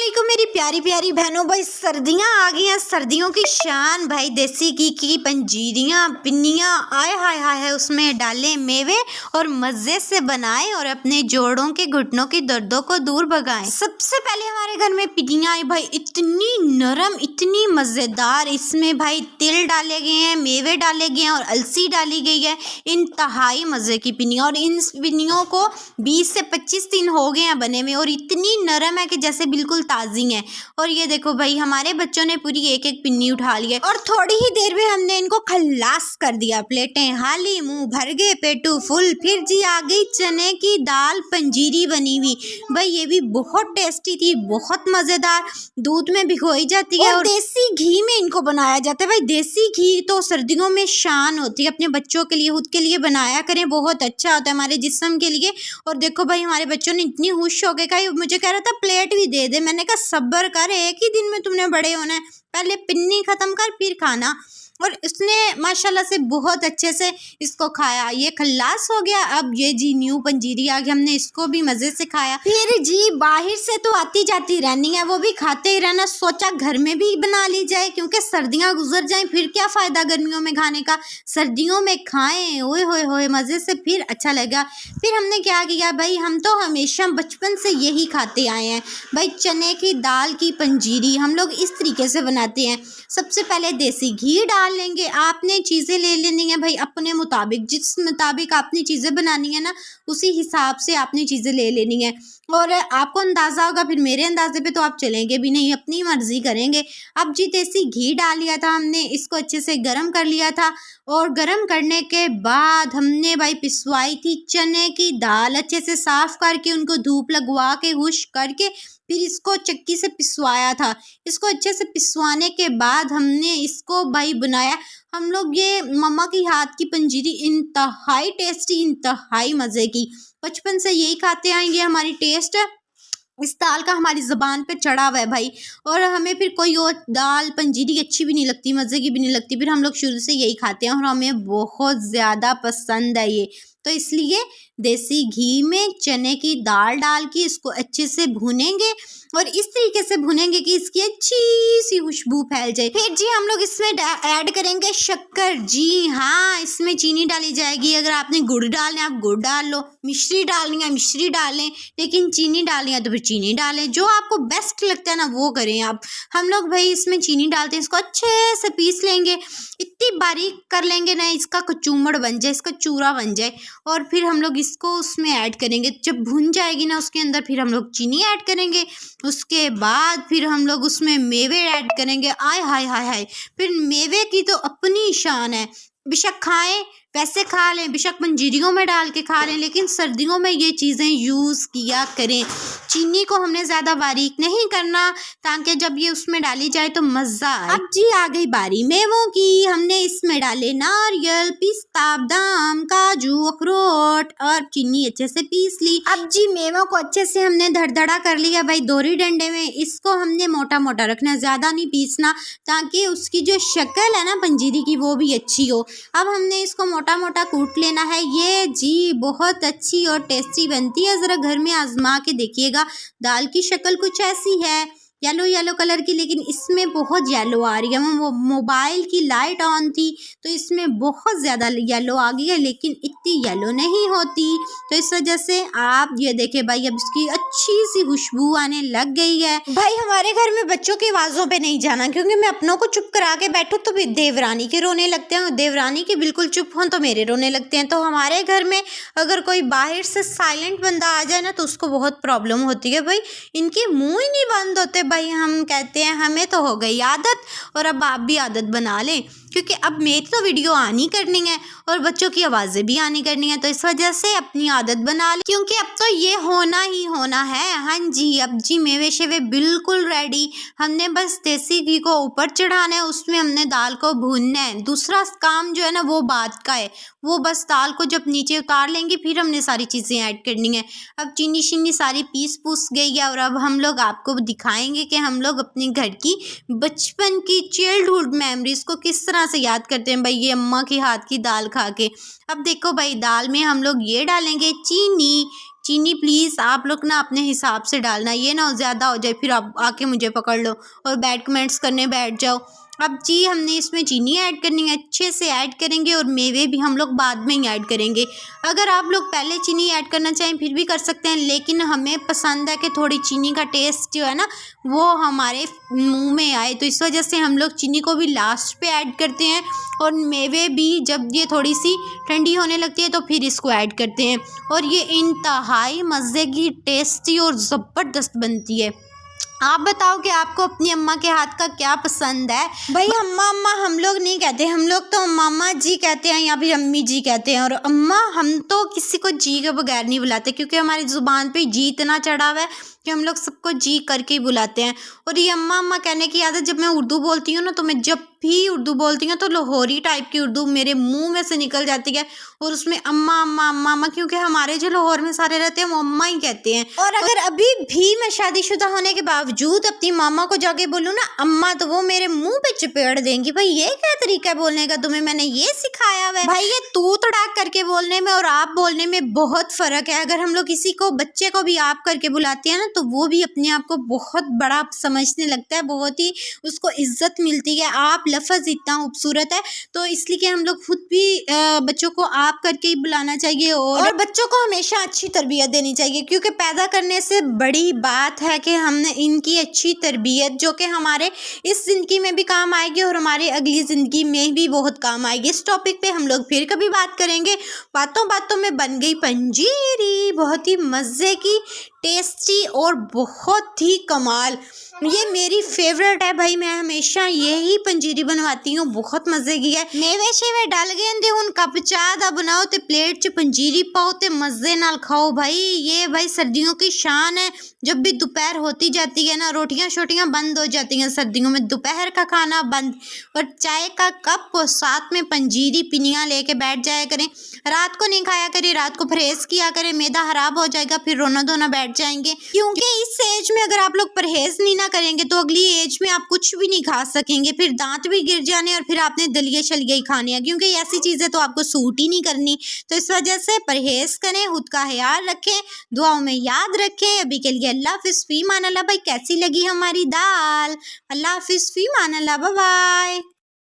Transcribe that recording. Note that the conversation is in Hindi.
वालेकुम मेरी प्यारी प्यारी बहनों। भाई सर्दियाँ आ गई हैं, सर्दियों की शान भाई देसी घी की पंजीरियाँ पिन्नियाँ आए हाय हाय है, उसमें डालें मेवे और मज़े से बनाएं और अपने जोड़ों के घुटनों की दर्दों को दूर भगाएं। सबसे पहले हमारे घर में पिन्नियाँ आई भाई, इतनी नरम इतनी मज़ेदार। इसमें भाई तिल डाले गए हैं, मेवे डाले गए हैं और अलसी डाली गई है। इंतहाई मज़े की पिन्नियाँ, और इन पिन्नियों को 20 से 25 दिन हो गए हैं बने में और इतनी नरम है कि जैसे बिल्कुल ताज़ी है। और ये देखो भाई हमारे बच्चों ने पूरी एक एक पिन्नी उठा ली है और थोड़ी ही देर में हमने इनको खल्लास कर दिया। प्लेटें हाली, मुंह भर गए, पेटू फुल। फिर जी आ गई चने की दाल पंजीरी बनी हुई। भाई ये भी बहुत टेस्टी थी, बहुत मज़ेदार। दूध में भिगोई जाती है और देसी घी में इनको बनाया जाता है। भाई देसी घी तो सर्दियों में शान होती है। अपने बच्चों के लिए खुद के लिए बनाया करें, बहुत अच्छा होता है हमारे जिस्म के लिए। और देखो भाई हमारे बच्चों ने इतनी खुश हो गए खाई, मुझे कह रहा था प्लेट भी दे दे। मैंने कहा सब्र कर, एक ही दिन में तुमने बड़े होना है, पहले पिन्नी खत्म कर फिर खाना। और उसने माशाल्लाह से बहुत अच्छे से इसको खाया। ये खल्लास हो गया। अब ये जी न्यू पंजीरी आ गई, हमने इसको भी मज़े से खाया। फिर जी बाहर से तो आती जाती रहनी है, वो भी खाते ही रहना। सोचा घर में भी बना ली जाए, क्योंकि सर्दियाँ गुजर जाएं फिर क्या फ़ायदा गर्मियों में खाने का। सर्दियों में खाएं, ओए होए होए मज़े से, फिर अच्छा लगा। फिर हमने क्या किया भाई, हम तो हमेशा बचपन से यही खाते आए हैं भाई। चने की दाल की पंजीरी हम लोग इस तरीके से बनाते हैं। सबसे पहले देसी घी डाल लेंगे। आपने चीज़ें ले लेनी है भाई अपने मुताबिक, जिस मुताबिक आपने चीज़ें बनानी है ना उसी हिसाब से आपने चीज़ें ले लेनी है। और आपको अंदाज़ा होगा, फिर मेरे अंदाजे पे तो आप चलेंगे भी नहीं, अपनी मर्जी करेंगे। अब जी देसी घी डाल लिया था हमने, इसको अच्छे से गर्म कर लिया था। और गर्म करने के बाद हमने भाई पिसवाई थी चने की दाल, अच्छे से साफ़ करके उनको धूप लगवा के खुश्क करके फिर इसको चक्की से पिसवाया था। इसको अच्छे से पिसवाने के बाद हमने इसको भाई बनाया हम लोग। ये मम्मा की हाथ की पंजीरी इंतहाई टेस्टी, इंतहाई मज़े की। बचपन से यही खाते आएंगे, हमारी टेस्ट इस दाल का हमारी ज़बान पे चढ़ा हुआ है भाई। और हमें फिर कोई और दाल पंजीरी अच्छी भी नहीं लगती, मज़े की भी नहीं लगती। फिर हम लोग शुरू से यही खाते हैं और हमें बहुत ज़्यादा पसंद है ये। तो इसलिए देसी घी में चने की दाल डाल के इसको अच्छे से भूनेंगे और इस तरीके से भुनेंगे कि इसकी अच्छी सी खुशबू फैल जाए। फिर जी हम लोग इसमें ऐड करेंगे शक्कर। जी हाँ, इसमें चीनी डाली जाएगी। अगर आपने गुड़ डालना है आप गुड़ डाल लो, मिश्री डालनी है मिश्री डालें, लेकिन चीनी डालनी है तो फिर चीनी डालें। जो आपको बेस्ट लगता है ना वो करें आप। हम लोग भाई इसमें चीनी डालते हैं, इसको अच्छे से पीस लेंगे, इतनी बारीक कर लेंगे ना इसका कचूमड़ बन जाए, इसका चूरा बन जाए। और फिर हम लोग इसको उसमें ऐड करेंगे। जब भुन जाएगी ना उसके अंदर फिर हम लोग चीनी ऐड करेंगे। उसके बाद फिर हम लोग उसमें मेवे ऐड करेंगे। आय हाय हाय हाय, फिर मेवे की तो अपनी शान है। बेशक खाएं, वैसे खा लें, बेशक पंजीरियों में डाल के खा लें, लेकिन सर्दियों में ये चीज़ें यूज़ किया करें। चीनी को हमने ज़्यादा बारीक नहीं करना ताकि जब ये उसमें डाली जाए तो मज़ा आए। अब जी आ गई बारी मेवों की। हमने इसमें डाले नारियल, पिस्ता, बादाम, काजू, अखरोट और चीनी अच्छे से पीस ली। अब जी मेवों को अच्छे से हमने धड़धड़ा कर लिया भाई दोहरी डंडे में। इसको हमने मोटा मोटा रखना, ज़्यादा नहीं पीसना, ताकि उसकी जो शक्ल है ना पंजीरी की वो भी अच्छी हो। अब हमने इसको मोटा मोटा कूट लेना है। ये जी बहुत अच्छी और टेस्टी बनती है, ज़रा घर में आजमा के देखिएगा। दाल की शक्ल कुछ ऐसी है, येलो येलो कलर की, लेकिन इसमें बहुत येलो आ रही है। वो मोबाइल की लाइट ऑन थी तो इसमें बहुत ज़्यादा येलो आ गई है, लेकिन इतनी येलो नहीं होती। तो इस वजह से आप ये देखें भाई, अब इसकी अच्छी सी खुशबू आने लग गई है। भाई हमारे घर में बच्चों की आवाज़ों पे नहीं जाना, क्योंकि मैं अपनों को चुप करा के बैठूँ तो फिर देवरानी के रोने लगते हैं, देवरानी के बिल्कुल चुप हों तो मेरे रोने लगते हैं। तो हमारे घर में अगर कोई बाहर से साइलेंट बंदा आ जाए ना तो उसको बहुत प्रॉब्लम होती है भाई। इनके मुँह ही नहीं बंद होते भाई। हम कहते हैं हमें तो हो गई आदत, और अब आप भी आदत बना लें, क्योंकि अब मेरी तो वीडियो आनी करनी है और बच्चों की आवाज़ें भी आनी करनी है। तो इस वजह से अपनी आदत बना लें, क्योंकि अब तो ये होना ही होना है। हाँ जी, अब जी मेवे शेवे बिल्कुल रेडी। हमने बस देसी घी को ऊपर चढ़ाना है, उसमें हमने दाल को भूनना है। दूसरा काम जो है ना वो बात का है, वो बस दाल को जब नीचे उतार लेंगे फिर हमने सारी चीज़ें ऐड करनी है। अब चीनी शीनी सारी पीस पूस गई है और अब हम लोग आपको दिखाएंगे कि हम लोग अपने घर की बचपन की चाइल्डहुड मेमोरीज को किस तरह से याद करते हैं भाई, ये अम्मा की हाथ की दाल खा के। अब देखो भाई, दाल में हम लोग ये डालेंगे चीनी, चीनी प्लीज़ आप लोग ना अपने हिसाब से डालना, ये ना ज़्यादा हो जाए फिर आप आके मुझे पकड़ लो और बैड कमेंट्स करने बैठ जाओ। अब जी हमने इसमें चीनी ऐड करनी है, अच्छे से ऐड करेंगे और मेवे भी हम लोग बाद में ही ऐड करेंगे। अगर आप लोग पहले चीनी ऐड करना चाहें फिर भी कर सकते हैं, लेकिन हमें पसंद है कि थोड़ी चीनी का टेस्ट जो है ना वो हमारे मुंह में आए, तो इस वजह से हम लोग चीनी को भी लास्ट पे ऐड करते हैं और मेवे भी जब ये थोड़ी सी ठंडी होने लगती है तो फिर इसको ऐड करते हैं और ये इंतहाई मज़े की, टेस्टी और ज़बरदस्त बनती है। आप बताओ कि आपको अपनी अम्मा के हाथ का क्या पसंद है? भाई अम्मा अम्मा हम लोग नहीं कहते, हम लोग तो मामा जी कहते हैं या फिर अम्मी जी कहते हैं। और अम्मा हम तो किसी को जी के बगैर नहीं बुलाते, क्योंकि हमारी ज़ुबान पे जी इतना चढ़ा हुआ है कि हम लोग सबको जी करके ही बुलाते हैं। और ये अम्मा अम्मा कहने की आदत, जब मैं उर्दू बोलती हूँ ना तो मैं जब भी उर्दू बोलती हूँ तो लाहौरी टाइप की उर्दू मेरे मुंह में से निकल जाती है और उसमें अम्मा अम्मा अम्मा अम्मा, क्योंकि हमारे जो लाहौर में सारे रहते हैं वो अम्मा ही कहते हैं। और अगर अभी भी मैं शादीशुदा होने के बावजूद अपनी मामा को जाके बोलूँ ना अम्मा, तो वो मेरे मुंह पे चपेट देंगी। भाई ये क्या तरीका है बोलने का, तुम्हें मैंने ये सिखाया हुआ है? भाई ये तू तड़ाक करके बोलने में और आप बोलने में बहुत फ़र्क है। अगर हम लोग किसी को, बच्चे को भी आप करके बुलाते हैं ना तो वो भी अपने आप को बहुत बड़ा समझने लगता है, बहुत ही उसको इज्जत मिलती है। आप लफ्ज़ इतना खूबसूरत है तो इसलिए कि हम लोग खुद भी बच्चों को आप करके ही बुलाना चाहिए और बच्चों को हमेशा अच्छी तरबियत देनी चाहिए, क्योंकि पैदा करने से बड़ी बात है कि हमने इनकी अच्छी तरबियत जो कि हमारे इस ज़िंदगी में भी काम आएगी और हमारे अगली ज़िंदगी में भी बहुत काम आएगी। इस टॉपिक पे हम लोग फिर कभी बात करेंगे। बातों बातों में बन गई पंजीरी, बहुत ही मज़े की, टेस्टी और बहुत ही कमाल। ये मेरी फेवरेट है भाई, मैं हमेशा यही पंजीरी बनवाती हूँ, बहुत मज़े की है। मेवे शेवे डाल गए थे हूँ कप चाह दा बनाओ तो प्लेट च पंजीरी पाओ तो मज़े नाल खाओ भाई। ये भाई सर्दियों की शान है। जब भी दोपहर होती जाती है ना, रोटियां शोटियां बंद हो जाती हैं सर्दियों में, दोपहर का खाना बंद और चाय का कप और साथ में पंजीरी पिनियाँ लेके बैठ जाया करें। रात को नहीं खाया करें, रात को परहेज़ किया करें, मैदा खराब हो जाएगा, फिर रोना धोना बैठ जाएंगे। क्योंकि इस एज में अगर आप लोग परहेज़ नहीं ना करेंगे तो अगली एज में आप कुछ भी नहीं खा सकेंगे, फिर दांत भी गिर जाने और फिर आपने दलिए शलिए ही खाने हैं, क्योंकि ऐसी चीज़ें तो आपको सूट ही नहीं करनी। तो इस वजह से परहेज़ करें, खुद का ख्याल रखें, दुआओं में याद रखें। अभी के लिए अल्लाह हाफिज़, फ़ी मान अल्लाह। भाई कैसी लगी हमारी दाल? अल्लाह हाफिज़, फ़ी मान अल्लाह, बाय बाय।